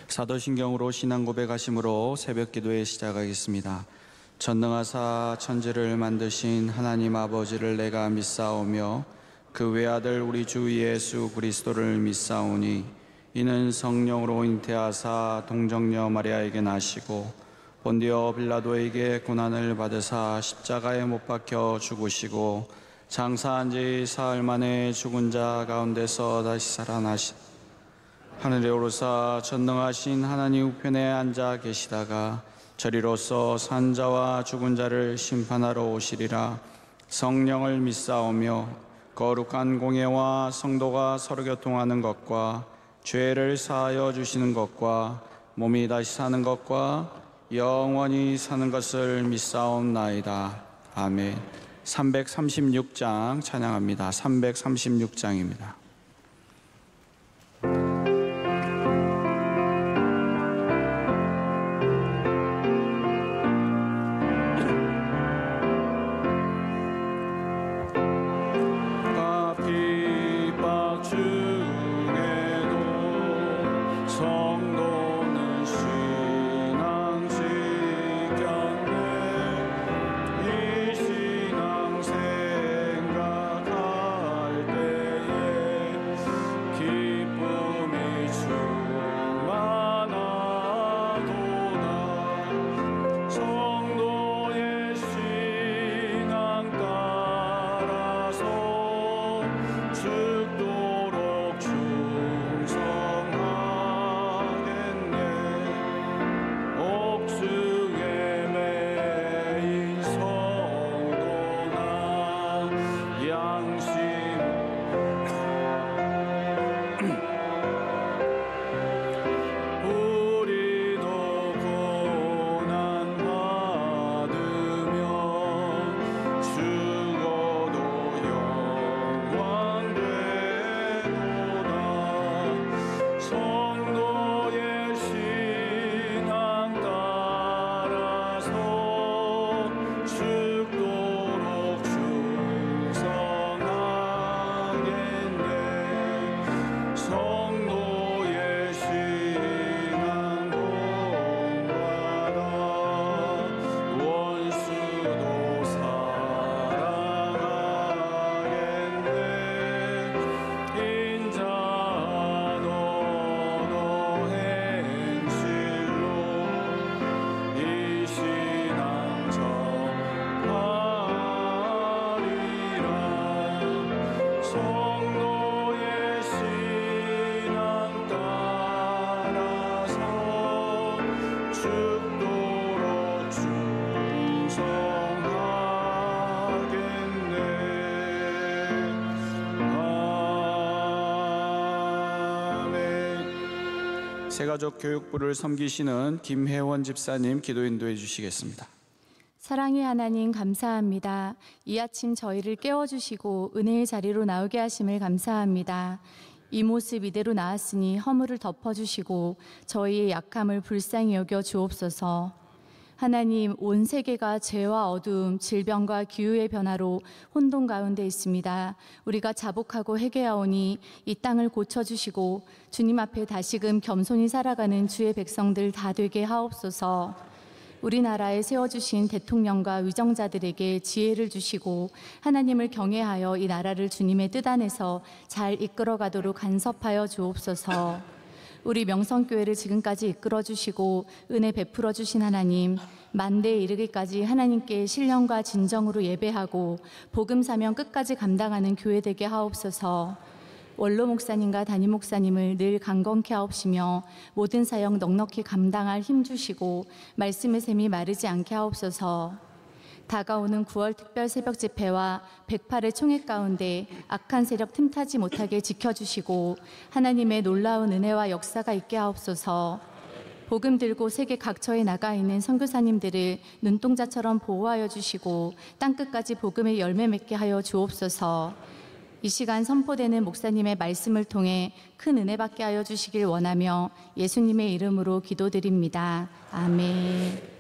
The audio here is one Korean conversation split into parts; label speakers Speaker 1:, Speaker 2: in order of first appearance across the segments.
Speaker 1: 사도신경으로 신앙 고백하심으로 새벽 기도에 시작하겠습니다. 전능하사 천지를 만드신 하나님 아버지를 내가 믿사오며 그 외아들 우리 주 예수 그리스도를 믿사오니 이는 성령으로 잉태하사 동정녀 마리아에게 나시고 본디오 빌라도에게 고난을 받으사 십자가에 못 박혀 죽으시고 장사한 지 사흘 만에 죽은 자 가운데서 다시 살아나시 하늘에 오르사 전능하신 하나님 우편에 앉아 계시다가 저리로서 산 자와 죽은 자를 심판하러 오시리라. 성령을 믿사오며 거룩한 공예와 성도가 서로 교통하는 것과 죄를 사하여 주시는 것과 몸이 다시 사는 것과 영원히 사는 것을 믿사옵나이다. 아멘. 336장 찬양합니다. 336장입니다. 새가족 교육부를 섬기시는 김혜원 집사님 기도 인도해 주시겠습니다.
Speaker 2: 사랑의 하나님 감사합니다. 이 아침 저희를 깨워주시고 은혜의 자리로 나오게 하심을 감사합니다. 이 모습 이대로 나았으니 허물을 덮어주시고 저희의 약함을 불쌍히 여겨 주옵소서. 하나님, 온 세계가 죄와 어두움, 질병과 기후의 변화로 혼돈 가운데 있습니다. 우리가 자복하고 회개하오니 이 땅을 고쳐주시고 주님 앞에 다시금 겸손히 살아가는 주의 백성들 다 되게 하옵소서. 우리나라에 세워주신 대통령과 위정자들에게 지혜를 주시고 하나님을 경외하여 이 나라를 주님의 뜻 안에서 잘 이끌어가도록 간섭하여 주옵소서. 우리 명성교회를 지금까지 이끌어주시고 은혜 베풀어주신 하나님, 만대에 이르기까지 하나님께 신령과 진정으로 예배하고 복음 사명 끝까지 감당하는 교회 되게 하옵소서. 원로 목사님과 담임 목사님을 늘 강건케 하옵시며 모든 사역 넉넉히 감당할 힘 주시고 말씀의 샘이 마르지 않게 하옵소서. 다가오는 9월 특별 새벽 집회와 108의 총회 가운데 악한 세력 틈타지 못하게 지켜주시고 하나님의 놀라운 은혜와 역사가 있게 하옵소서. 복음 들고 세계 각처에 나가 있는 선교사님들을 눈동자처럼 보호하여 주시고 땅끝까지 복음의 열매 맺게 하여 주옵소서. 이 시간 선포되는 목사님의 말씀을 통해 큰 은혜 받게 하여 주시길 원하며 예수님의 이름으로 기도드립니다. 아멘.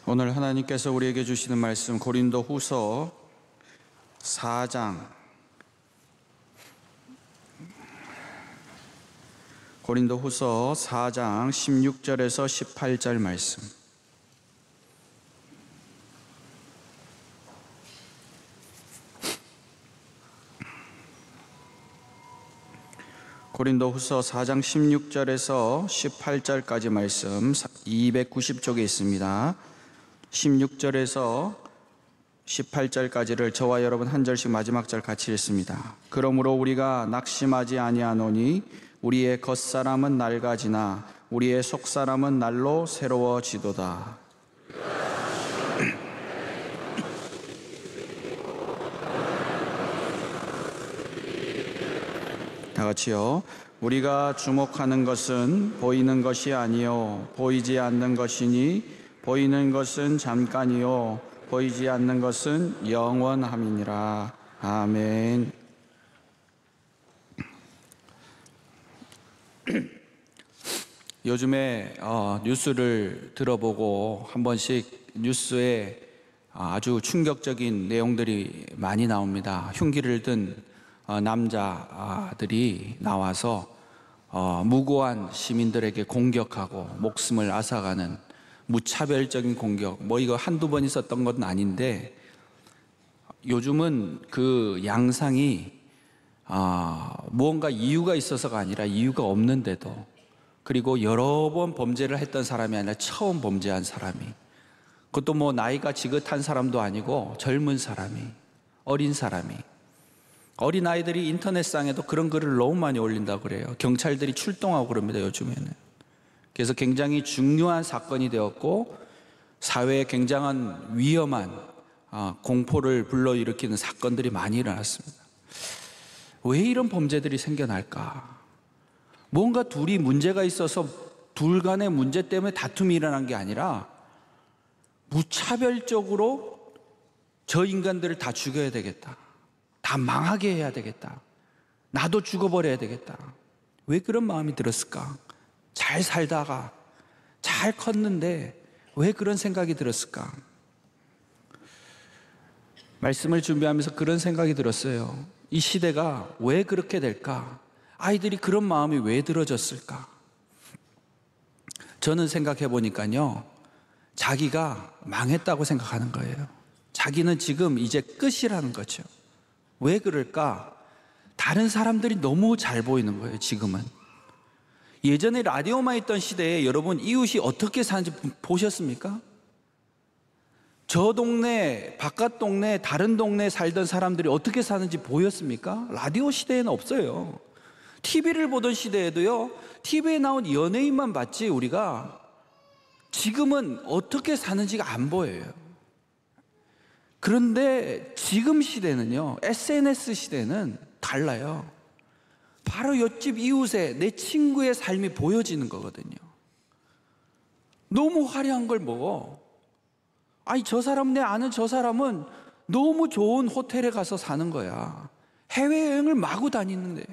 Speaker 1: 오늘 하나님께서 우리에게 주시는 말씀 고린도 후서 4장 고린도후서 4장 16절에서 18절 말씀. 고린도후서 4장 16절에서 18절까지 말씀 290쪽에 있습니다. 16절에서 18절까지를 저와 여러분 한 절씩 마지막 절 같이 읽습니다. 그러므로 우리가 낙심하지 아니하노니 우리의 겉사람은 낡아지나 우리의 속사람은 날로 새로워지도다. 다 같이요. 우리가 주목하는 것은 보이는 것이 아니요 보이지 않는 것이니 보이는 것은 잠깐이요 보이지 않는 것은 영원함이니라. 아멘. 요즘에 뉴스를 들어보고 한 번씩 뉴스에 아주 충격적인 내용들이 많이 나옵니다. 흉기를 든 남자들이 나와서 무고한 시민들에게 공격하고 목숨을 앗아가는 무차별적인 공격, 이거 한두 번 있었던 건 아닌데 요즘은 그 양상이 무언가 이유가 있어서가 아니라 이유가 없는데도, 그리고 여러 번 범죄를 했던 사람이 아니라 처음 범죄한 사람이, 그것도 나이가 지긋한 사람도 아니고 젊은 사람이, 어린 사람이, 어린 아이들이 인터넷상에도 그런 글을 너무 많이 올린다고 그래요. 경찰들이 출동하고 그럽니다, 요즘에는. 그래서 굉장히 중요한 사건이 되었고 사회에 굉장한 위험한 공포를 불러일으키는 사건들이 많이 일어났습니다. 왜 이런 범죄들이 생겨날까? 뭔가 둘이 문제가 있어서 둘 간의 문제 때문에 다툼이 일어난 게 아니라 무차별적으로 저 인간들을 다 죽여야 되겠다, 다 망하게 해야 되겠다, 나도 죽어버려야 되겠다. 왜 그런 마음이 들었을까? 잘 살다가 잘 컸는데 왜 그런 생각이 들었을까? 말씀을 준비하면서 그런 생각이 들었어요. 이 시대가 왜 그렇게 될까? 아이들이 그런 마음이 왜 들어졌을까? 저는 생각해 보니까요, 자기가 망했다고 생각하는 거예요. 자기는 지금 이제 끝이라는 거죠. 왜 그럴까? 다른 사람들이 너무 잘 보이는 거예요, 지금은. 예전에 라디오만 있던 시대에 여러분 이웃이 어떻게 사는지 보셨습니까? 저 동네, 바깥 동네, 다른 동네에 살던 사람들이 어떻게 사는지 보였습니까? 라디오 시대에는 없어요. TV를 보던 시대에도요, TV에 나온 연예인만 봤지 우리가 지금은 어떻게 사는지가 안 보여요. 그런데 지금 시대는요, SNS 시대는 달라요. 바로 옆집 이웃의 내 친구의 삶이 보여지는 거거든요. 너무 화려한 걸 보고, 아니 저 사람, 내 아는 저 사람은 너무 좋은 호텔에 가서 사는 거야. 해외여행을 마구 다니는데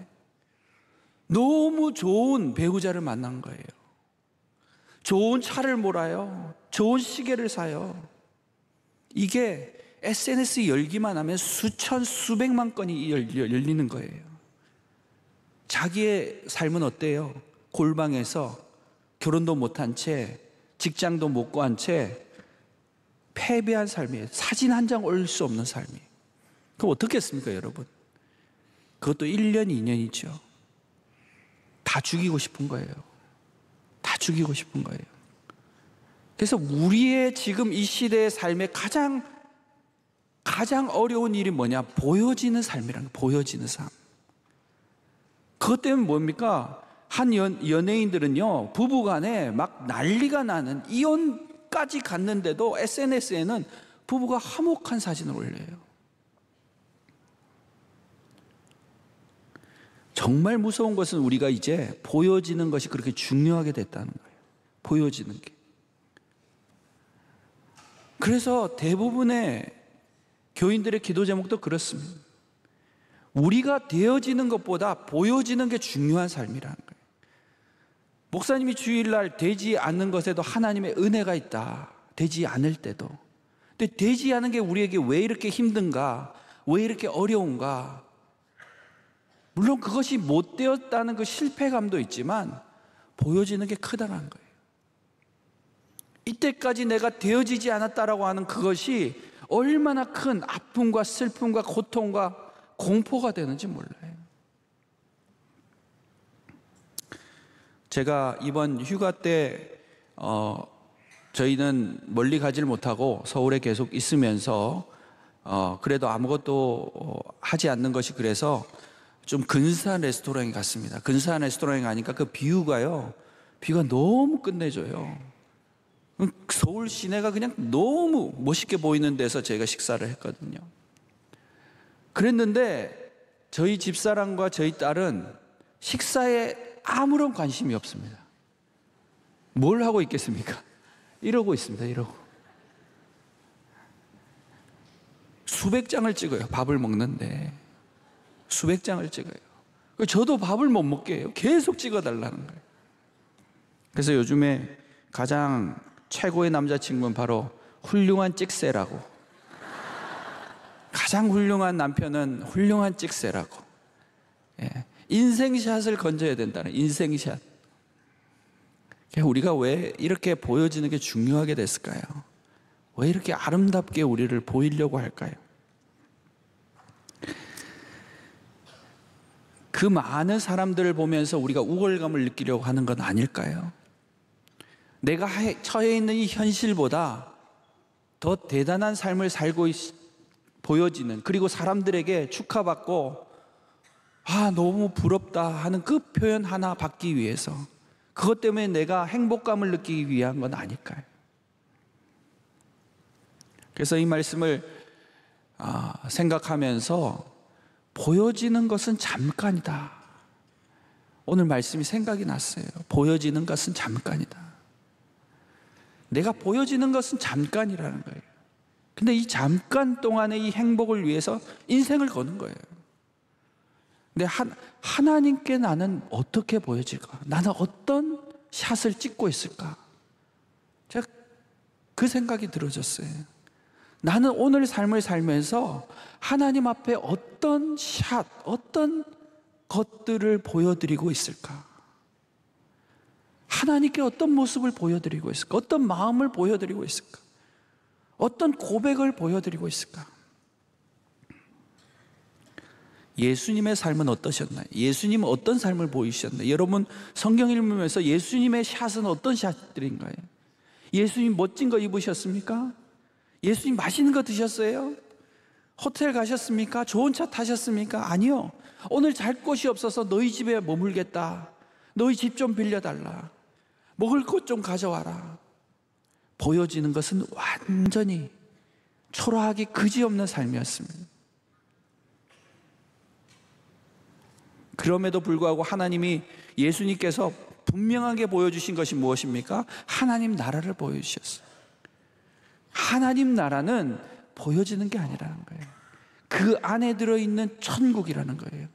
Speaker 1: 너무 좋은 배우자를 만난 거예요. 좋은 차를 몰아요. 좋은 시계를 사요. 이게 SNS 열기만 하면 수천, 수백만 건이 열리는 거예요. 자기의 삶은 어때요? 골방에서 결혼도 못한 채, 직장도 못 구한 채 패배한 삶이에요. 사진 한 장 올릴 수 없는 삶이에요. 그럼 어떻겠습니까, 여러분? 그것도 1년, 2년이죠. 다 죽이고 싶은 거예요. 다 죽이고 싶은 거예요. 그래서 우리의 지금 이 시대의 삶의 가장 어려운 일이 뭐냐? 보여지는 삶이라는 거예요. 보여지는 삶. 그것 때문에 뭡니까? 한 연예인들은요, 부부간에 막 난리가 나는, 이혼까지 갔는데도 SNS에는 부부가 화목한 사진을 올려요. 정말 무서운 것은 우리가 이제 보여지는 것이 그렇게 중요하게 됐다는 거예요. 보여지는 게. 그래서 대부분의 교인들의 기도 제목도 그렇습니다. 우리가 되어지는 것보다 보여지는 게 중요한 삶이라는 거예요. 목사님이 주일날 되지 않는 것에도 하나님의 은혜가 있다. 되지 않을 때도. 근데 되지 않은 게 우리에게 왜 이렇게 힘든가? 왜 이렇게 어려운가? 물론 그것이 못 되었다는 그 실패감도 있지만 보여지는 게 크다는 거예요. 이때까지 내가 되어지지 않았다라고 하는 그것이 얼마나 큰 아픔과 슬픔과 고통과 공포가 되는지 몰라요. 제가 이번 휴가 때 저희는 멀리 가지를 못하고 서울에 계속 있으면서 그래도 아무것도 하지 않는 것이 그래서 좀 근사한 레스토랑에 갔습니다. 근사한 레스토랑에 가니까 그 뷰가 너무 끝내줘요. 서울 시내가 그냥 너무 멋있게 보이는 데서 저희가 식사를 했거든요. 그랬는데 저희 집사람과 저희 딸은 식사에 아무런 관심이 없습니다. 뭘 하고 있겠습니까? 이러고 있습니다. 이러고 수백 장을 찍어요. 밥을 먹는데 수백 장을 찍어요. 저도 밥을 못 먹게 해요. 계속 찍어달라는 거예요. 그래서 요즘에 가장 최고의 남자친구는 바로 훌륭한 찍새라고. 가장 훌륭한 남편은 훌륭한 찍새라고. 예. 인생샷을 건져야 된다는, 인생샷. 우리가 왜 이렇게 보여지는 게 중요하게 됐을까요? 왜 이렇게 아름답게 우리를 보이려고 할까요? 그 많은 사람들을 보면서 우리가 우월감을 느끼려고 하는 건 아닐까요? 내가 처해 있는 이 현실보다 더 대단한 삶을 살고 보여지는, 그리고 사람들에게 축하받고 너무 부럽다 하는 그 표현 하나 받기 위해서, 그것 때문에 내가 행복감을 느끼기 위한 건 아닐까요? 그래서 이 말씀을 생각하면서 보여지는 것은 잠깐이다. 오늘 말씀이 생각이 났어요. 보여지는 것은 잠깐이다. 내가 보여지는 것은 잠깐이라는 거예요. 근데 이 잠깐 동안의 이 행복을 위해서 인생을 거는 거예요. 근데 하나님께 나는 어떻게 보여질까? 나는 어떤 샷을 찍고 있을까? 제가 그 생각이 들어졌어요. 나는 오늘 삶을 살면서 하나님 앞에 어떤 샷, 어떤 것들을 보여드리고 있을까? 하나님께 어떤 모습을 보여드리고 있을까? 어떤 마음을 보여드리고 있을까? 어떤 고백을 보여드리고 있을까? 예수님의 삶은 어떠셨나요? 예수님은 어떤 삶을 보이셨나요? 여러분 성경 읽으면서 예수님의 샷은 어떤 샷들인가요? 예수님 멋진 거 입으셨습니까? 예수님 맛있는 거 드셨어요? 호텔 가셨습니까? 좋은 차 타셨습니까? 아니요. 오늘 잘 곳이 없어서 너희 집에 머물겠다. 너희 집 좀 빌려달라. 먹을 것 좀 가져와라. 보여지는 것은 완전히 초라하기 그지없는 삶이었습니다. 그럼에도 불구하고 하나님이, 예수님께서 분명하게 보여주신 것이 무엇입니까? 하나님 나라를 보여주셨어요. 하나님 나라는 보여지는 게 아니라는 거예요. 그 안에 들어있는 천국이라는 거예요.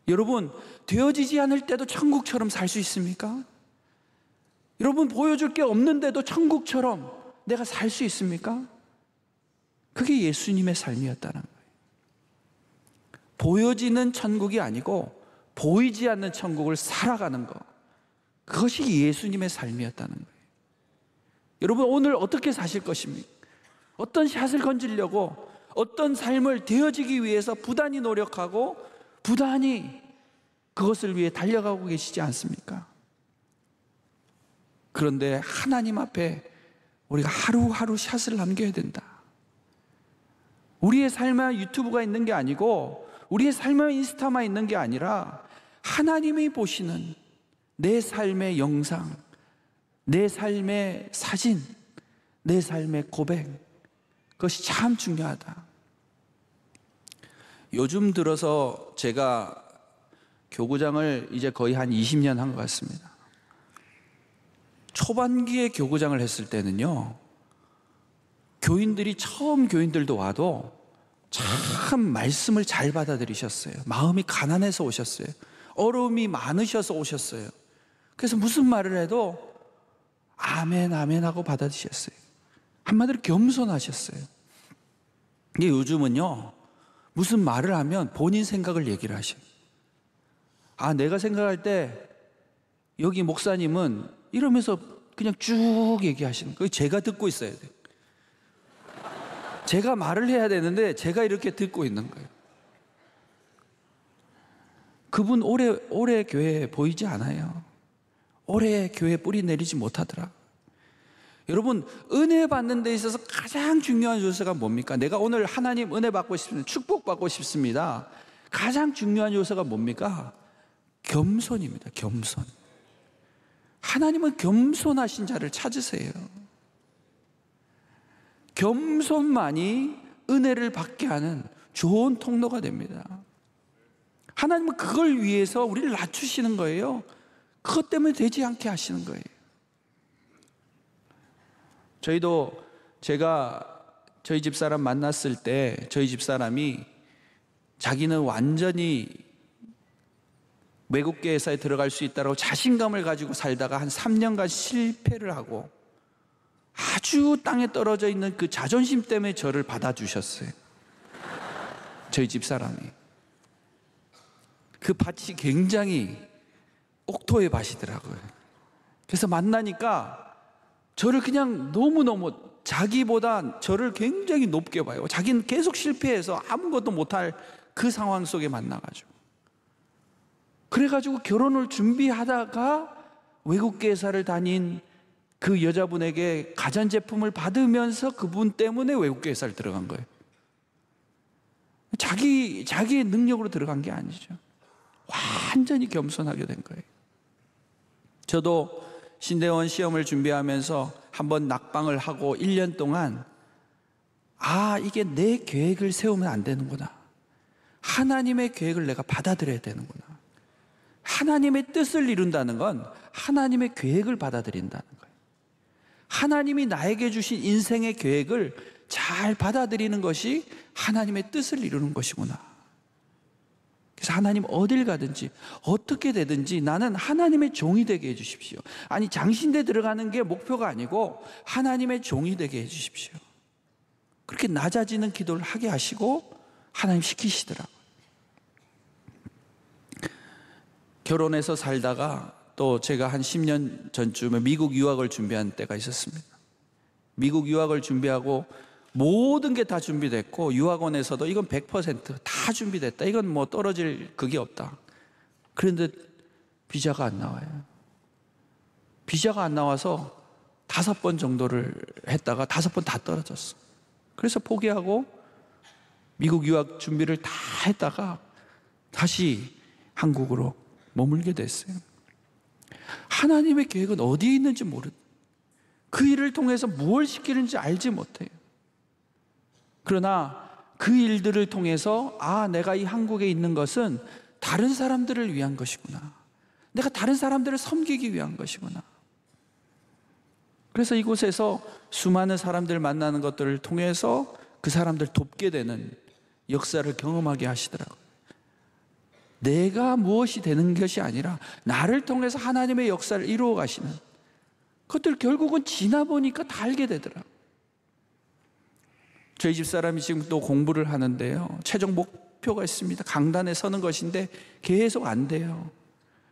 Speaker 1: 여러분, 되어지지 않을 때도 천국처럼 살 수 있습니까? 여러분, 보여줄 게 없는데도 천국처럼 내가 살 수 있습니까? 그게 예수님의 삶이었다는 거예요. 보여지는 천국이 아니고 보이지 않는 천국을 살아가는 것, 그것이 예수님의 삶이었다는 거예요. 여러분, 오늘 어떻게 사실 것입니까? 어떤 샷을 건지려고, 어떤 삶을 되어지기 위해서 부단히 노력하고 부단히 그것을 위해 달려가고 계시지 않습니까? 그런데 하나님 앞에 우리가 하루하루 샷을 남겨야 된다. 우리의 삶에 유튜브가 있는 게 아니고, 우리의 삶에 인스타만 있는 게 아니라 하나님이 보시는 내 삶의 영상, 내 삶의 사진, 내 삶의 고백, 그것이 참 중요하다. 요즘 들어서 제가 교구장을 이제 거의 한 20년 한 것 같습니다. 초반기에 교구장을 했을 때는요, 교인들이, 처음 교인들도 와도 참 말씀을 잘 받아들이셨어요. 마음이 가난해서 오셨어요. 어려움이 많으셔서 오셨어요. 그래서 무슨 말을 해도 아멘, 아멘 하고 받아들이셨어요. 한마디로 겸손하셨어요. 근데 요즘은요, 무슨 말을 하면 본인 생각을 얘기를 하셔요. 내가 생각할 때 여기 목사님은 이러면서 그냥 쭉 얘기하시는 거예요. 제가 듣고 있어야 돼요. 제가 말을 해야 되는데 제가 이렇게 듣고 있는 거예요. 그분 오래 교회에 보이지 않아요. 오래 교회에 뿌리 내리지 못하더라. 여러분, 은혜 받는 데 있어서 가장 중요한 요소가 뭡니까? 내가 오늘 하나님 은혜 받고 싶습니다. 축복받고 싶습니다. 가장 중요한 요소가 뭡니까? 겸손입니다. 겸손. 하나님은 겸손하신 자를 찾으세요. 겸손만이 은혜를 받게 하는 좋은 통로가 됩니다. 하나님은 그걸 위해서 우리를 낮추시는 거예요. 그것 때문에 되지 않게 하시는 거예요. 저희도 제가 저희 집사람 만났을 때 저희 집사람이 자기는 완전히 외국계 회사에 들어갈 수 있다고 자신감을 가지고 살다가 한 3년간 실패를 하고 아주 땅에 떨어져 있는 그 자존심 때문에 저를 받아주셨어요. 저희 집사람이. 그 밭이 굉장히 옥토의 밭이더라고요. 그래서 만나니까 저를 그냥 너무너무 자기보다 저를 굉장히 높게 봐요. 자기는 계속 실패해서 아무것도 못할 그 상황 속에 만나가지고. 그래가지고 결혼을 준비하다가 외국계 회사를 다닌 그 여자분에게 가전제품을 받으면서 그분 때문에 외국계 회사를 들어간 거예요. 자기의 능력으로 들어간 게 아니죠. 완전히 겸손하게 된 거예요. 저도 신대원 시험을 준비하면서 한번 낙방을 하고 1년 동안 이게 내 계획을 세우면 안 되는구나. 하나님의 계획을 내가 받아들여야 되는구나. 하나님의 뜻을 이룬다는 건 하나님의 계획을 받아들인다는 거예요. 하나님이 나에게 주신 인생의 계획을 잘 받아들이는 것이 하나님의 뜻을 이루는 것이구나. 그래서 하나님 어딜 가든지 어떻게 되든지 나는 하나님의 종이 되게 해주십시오. 아니, 장신대 들어가는 게 목표가 아니고 하나님의 종이 되게 해주십시오. 그렇게 낮아지는 기도를 하게 하시고 하나님 시키시더라고요. 결혼해서 살다가 또 제가 한 10년 전쯤에 미국 유학을 준비한 때가 있었습니다. 미국 유학을 준비하고 모든 게 다 준비됐고 유학원에서도 이건 100%다 준비됐다. 이건 뭐 떨어질 그게 없다. 그런데 비자가 안 나와요. 비자가 안 나와서 5번 정도를 했다가 5번 다 떨어졌어. 그래서 포기하고 미국 유학 준비를 다 했다가 다시 한국으로 머물게 됐어요. 하나님의 계획은 어디에 있는지 그 일을 통해서 무엇을 시키는지 알지 못해요. 그러나 그 일들을 통해서 내가 이 한국에 있는 것은 다른 사람들을 위한 것이구나. 내가 다른 사람들을 섬기기 위한 것이구나. 그래서 이곳에서 수많은 사람들 만나는 것들을 통해서 그 사람들 돕게 되는 역사를 경험하게 하시더라고요. 내가 무엇이 되는 것이 아니라 나를 통해서 하나님의 역사를 이루어 가시는 그것들 결국은 지나보니까 다 알게 되더라고요. 저희 집사람이 지금 또 공부를 하는데요, 최종 목표가 있습니다. 강단에 서는 것인데 계속 안 돼요.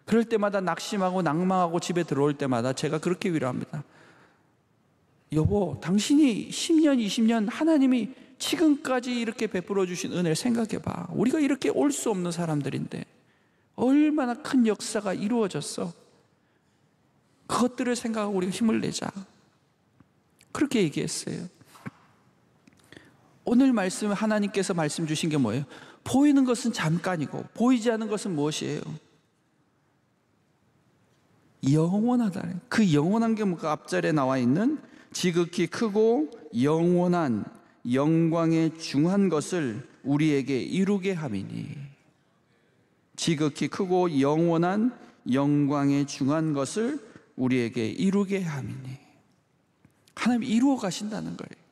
Speaker 1: 그럴 때마다 낙심하고 낭망하고 집에 들어올 때마다 제가 그렇게 위로합니다. 여보, 당신이 10년, 20년 하나님이 지금까지 이렇게 베풀어 주신 은혜를 생각해 봐. 우리가 이렇게 올 수 없는 사람들인데 얼마나 큰 역사가 이루어졌어. 그것들을 생각하고 우리가 힘을 내자. 그렇게 얘기했어요. 오늘 말씀, 하나님께서 말씀 주신 게 뭐예요? 보이는 것은 잠깐이고 보이지 않는 것은 무엇이에요? 영원하다. 그 영원한 게 뭔가 앞절에 나와 있는 지극히 크고 영원한 영광에 중한 것을 우리에게 이루게 함이니. 지극히 크고 영원한 영광에 중한 것을 우리에게 이루게 함이니. 하나님이 이루어 가신다는 거예요.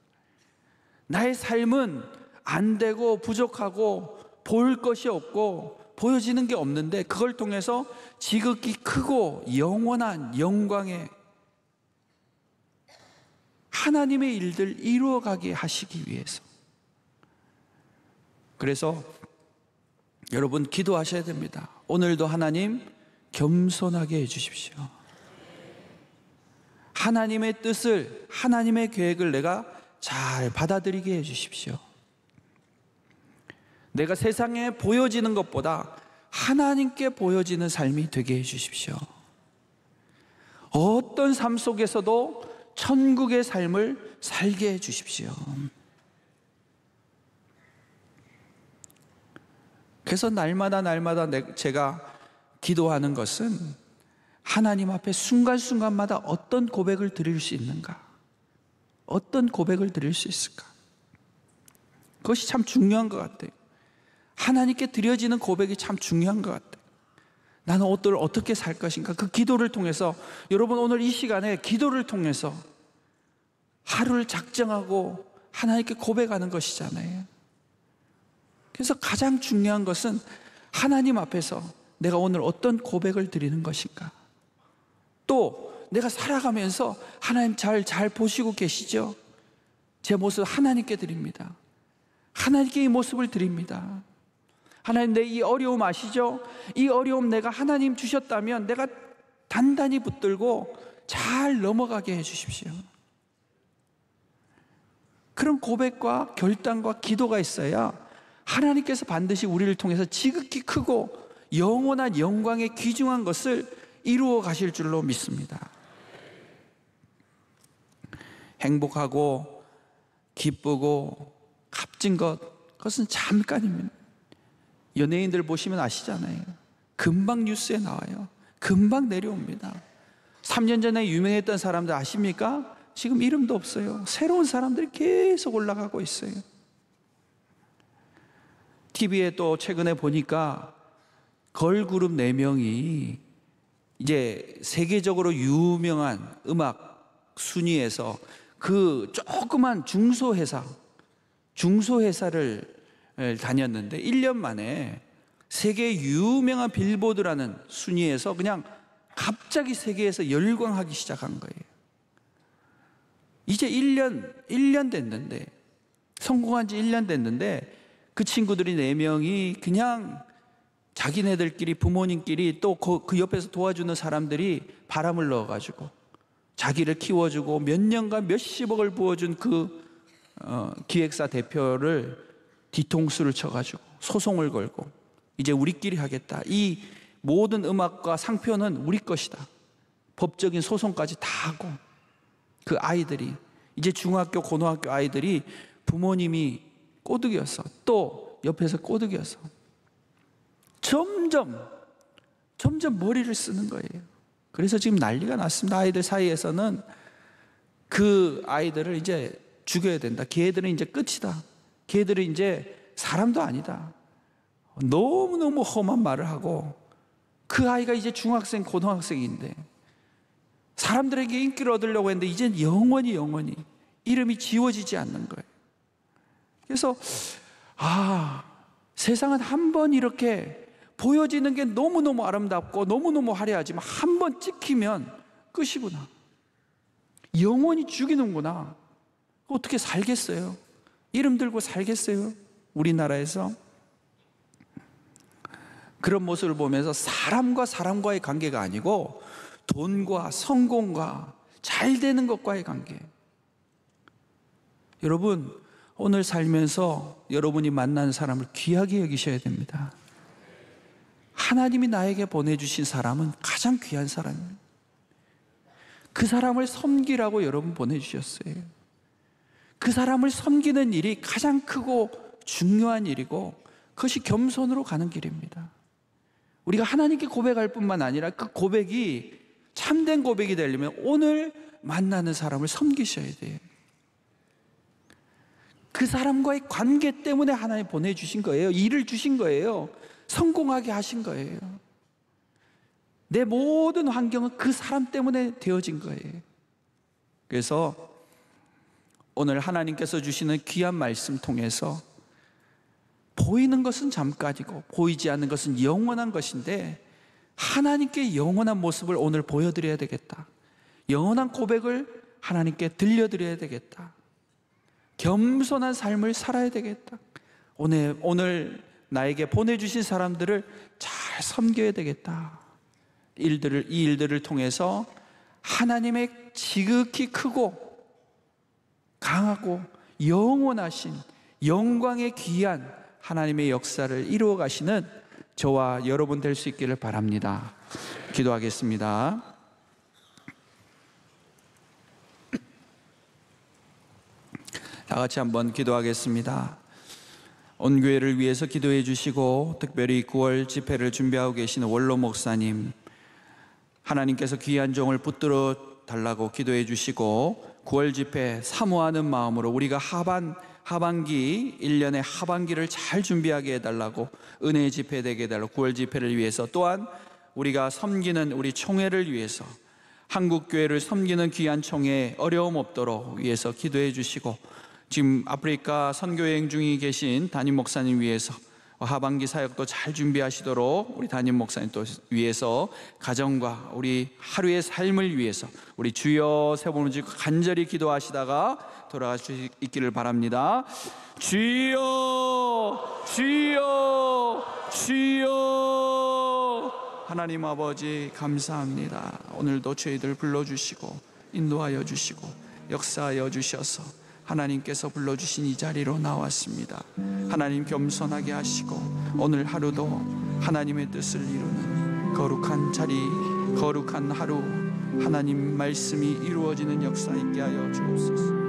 Speaker 1: 나의 삶은 안 되고 부족하고 볼 것이 없고 보여지는 게 없는데 그걸 통해서 지극히 크고 영원한 영광에 하나님의 일들 이루어가게 하시기 위해서. 그래서 여러분 기도하셔야 됩니다. 오늘도 하나님, 겸손하게 해주십시오. 하나님의 뜻을, 하나님의 계획을 내가 잘 받아들이게 해주십시오. 내가 세상에 보여지는 것보다 하나님께 보여지는 삶이 되게 해주십시오. 어떤 삶 속에서도 천국의 삶을 살게 해주십시오. 그래서 날마다 제가 기도하는 것은 하나님 앞에 순간순간마다 어떤 고백을 드릴 수 있는가? 어떤 고백을 드릴 수 있을까? 그것이 참 중요한 것 같아요. 하나님께 드려지는 고백이 참 중요한 것 같아요. 나는 오늘 어떻게 살 것인가? 그 기도를 통해서, 여러분 오늘 이 시간에 기도를 통해서 하루를 작정하고 하나님께 고백하는 것이잖아요. 그래서 가장 중요한 것은 하나님 앞에서 내가 오늘 어떤 고백을 드리는 것인가? 또 내가 살아가면서 하나님 잘 보시고 계시죠? 제 모습 하나님께 드립니다. 하나님께 이 모습을 드립니다. 하나님, 내 이 어려움 아시죠? 이 어려움 내가 하나님 주셨다면 내가 단단히 붙들고 잘 넘어가게 해주십시오. 그런 고백과 결단과 기도가 있어야 하나님께서 반드시 우리를 통해서 지극히 크고 영원한 영광에 귀중한 것을 이루어 가실 줄로 믿습니다. 행복하고 기쁘고 값진 그것은 잠깐입니다. 연예인들 보시면 아시잖아요. 금방 뉴스에 나와요. 금방 내려옵니다. 3년 전에 유명했던 사람들 아십니까? 지금 이름도 없어요. 새로운 사람들이 계속 올라가고 있어요. TV에 또 최근에 보니까 걸그룹 4명이 이제 세계적으로 유명한 음악 순위에서 그 조그만 중소회사를 다녔는데 1년 만에 세계 유명한 빌보드라는 순위에서 그냥 갑자기 세계에서 열광하기 시작한 거예요. 이제 1년 됐는데, 성공한 지 1년 됐는데 그 친구들이 4명이 그냥 자기네들끼리, 부모님끼리 또 그 옆에서 도와주는 사람들이 바람을 넣어가지고 자기를 키워주고 몇 년간 몇십억을 부어준 그 기획사 대표를 뒤통수를 쳐가지고 소송을 걸고 이제 우리끼리 하겠다. 이 모든 음악과 상표는 우리 것이다. 법적인 소송까지 다 하고 그 아이들이 이제 중학교, 고등학교 아이들이 부모님이 꼬드겨서 또 옆에서 꼬드겨서 점점 머리를 쓰는 거예요. 그래서 지금 난리가 났습니다. 아이들 사이에서는 그 아이들을 이제 죽여야 된다. 걔들은 이제 끝이다. 걔들은 이제 사람도 아니다. 너무너무 험한 말을 하고 그 아이가 이제 중학생, 고등학생인데 사람들에게 인기를 얻으려고 했는데 이젠 영원히 이름이 지워지지 않는 거예요. 그래서 세상은 한 번 이렇게 보여지는 게 너무너무 아름답고 너무너무 화려하지만 한 번 찍히면 끝이구나. 영원히 죽이는구나. 어떻게 살겠어요? 이름 들고 살겠어요? 우리나라에서? 그런 모습을 보면서 사람과 사람과의 관계가 아니고 돈과 성공과 잘 되는 것과의 관계. 여러분, 오늘 살면서 여러분이 만나는 사람을 귀하게 여기셔야 됩니다. 하나님이 나에게 보내주신 사람은 가장 귀한 사람입니다. 그 사람을 섬기라고 여러분 보내주셨어요. 그 사람을 섬기는 일이 가장 크고 중요한 일이고 그것이 겸손으로 가는 길입니다. 우리가 하나님께 고백할 뿐만 아니라 그 고백이 참된 고백이 되려면 오늘 만나는 사람을 섬기셔야 돼요. 그 사람과의 관계 때문에 하나님 보내주신 거예요. 일을 주신 거예요. 성공하게 하신 거예요. 내 모든 환경은 그 사람 때문에 되어진 거예요. 그래서 오늘 하나님께서 주시는 귀한 말씀 통해서 보이는 것은 잠깐이고 보이지 않는 것은 영원한 것인데 하나님께 영원한 모습을 오늘 보여드려야 되겠다. 영원한 고백을 하나님께 들려드려야 되겠다. 겸손한 삶을 살아야 되겠다. 오늘 나에게 보내주신 사람들을 잘 섬겨야 되겠다. 이 일들을 통해서 하나님의 지극히 크고 강하고 영원하신 영광의 귀한 하나님의 역사를 이루어 가시는 저와 여러분 될 수 있기를 바랍니다. 기도하겠습니다. 다 같이 한번 기도하겠습니다. 온 교회를 위해서 기도해 주시고 특별히 9월 집회를 준비하고 계시는 원로 목사님, 하나님께서 귀한 종을 붙들어 달라고 기도해 주시고 9월 집회 사모하는 마음으로 우리가 하반기 1년의 하반기를 잘 준비하게 해달라고, 은혜의 집회 되게 해달라고, 9월 집회를 위해서, 또한 우리가 섬기는 우리 총회를 위해서, 한국교회를 섬기는 귀한 총회 어려움 없도록 위해서 기도해 주시고, 지금 아프리카 선교여행 중에 계신 담임 목사님 위해서 하반기 사역도 잘 준비하시도록 우리 담임 목사님 또 위해서, 가정과 우리 하루의 삶을 위해서 우리 주여 세 번을 지고 간절히 기도하시다가 돌아갈 수 있기를 바랍니다. 주여, 주여, 주여. 하나님 아버지 감사합니다. 오늘도 저희들 불러주시고 인도하여 주시고 역사하여 주셔서 하나님께서 불러주신 이 자리로 나왔습니다. 하나님 겸손하게 하시고 오늘 하루도 하나님의 뜻을 이루는 거룩한 자리, 거룩한 하루, 하나님 말씀이 이루어지는 역사 있게 하여 주옵소서.